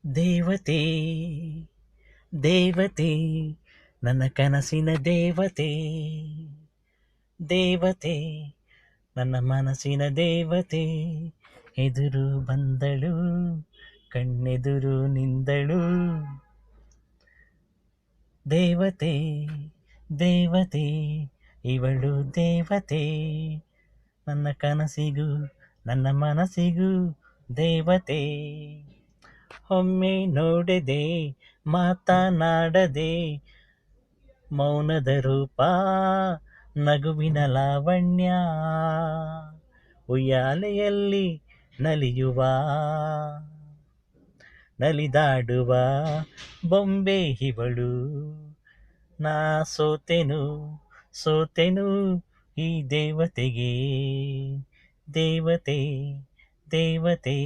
ದೇವತೆ ದೇವತೆ ನನ್ನ ಕನಸಿನ ದೇವತೆ ದೇವತೆ ನನ್ನ ಮನಸ್ಸಿನ ದೇವತೆ ಎದುರು ಬಂದಳು ಕಣ್ಣೆದುರು ನಿಂದಳು ದೇವತೆ ದೇವತೆ ಇವಳು ದೇವತೆ ನನ್ನ ಕನಸಿಗೂ ನನ್ನ ಮನಸ್ಸಿಗೂ ದೇವತೆ ಒಮ್ಮೆ ನೋಡದೆ ಮಾತನಾಡದೆ ಮೌನದ ರೂಪ ನಗುವಿನ ಲಾವಣ್ಯ ಉಯ್ಯಾಲೆಯಲ್ಲಿ ನಲಿಯುವ ನಲಿದಾಡುವ ಬೊಂಬೆ ಇವಳು ನಾ ಸೋತೆನು ಸೋತೆನು ಈ ದೇವತೆಗೆ ದೇವತೆ ದೇವತೆ